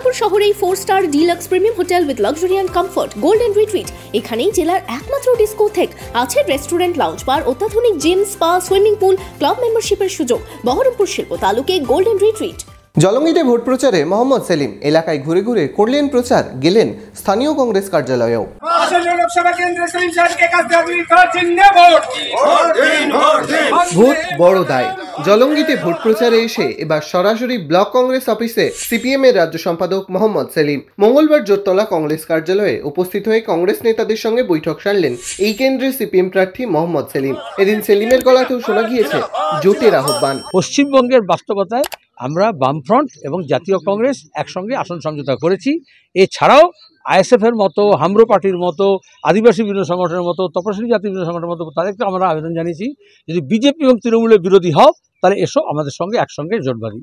বহরমপুর শহরেই 4 star deluxe premium hotel with luxury and comfort golden retreat. এখানেই জেলার একমাত্র ডিস্কোথেক, আছে রেস্টুরেন্ট, লাউঞ্জ বার, অত্যাধুনিক gym, spa, swimming pool, club মেম্বারশিপের সুযোগ। বহরমপুর শিল্প তালুকে গোল্ডেন রিট্রিট। জলঙ্গিতে ভোট প্রচারে মোহাম্মদ সেলিম এলাকায় ঘুরে ঘুরে করলেন প্রচার, গেলেন স্থানীয় কংগ্রেস কার্যালয়েও। ভোট বড় দায়। জলঙ্গিতে ভোট প্রচারে এসে এবার সরাসরি ব্লক কংগ্রেস অফিসে সিপিএম এর রাজ্য সম্পাদক মোহাম্মদ সেলিম মঙ্গলবার জোরতলা কংগ্রেস কার্যালয়ে উপস্থিত হয়ে কংগ্রেস নেতাদের সঙ্গে বৈঠক সারলেন এই কেন্দ্রের সিপিএম প্রার্থী মোহাম্মদ সেলিম। এদিন সেলিমের গলাতেও শোনা গিয়েছে জোটের আহ্বান। পশ্চিমবঙ্গের বাস্তবতায় আমরা বামফ্রন্ট এবং জাতীয় কংগ্রেস একসঙ্গে আসন সমঝোতা করেছি। এছাড়াও আইএসএফ এর মতো, হামরো পার্টির মতো, আদিবাসী বিভিন্ন সংগঠনের মতো, তপশিলি জাতি বিভিন্ন সংগঠনের মতো তাদেরকে আমরা আবেদন জানিয়েছি, যদি বিজেপি এবং তৃণমূলের বিরোধী হও তাহলে এসো আমাদের সঙ্গে একসঙ্গে জোট বাঁধি।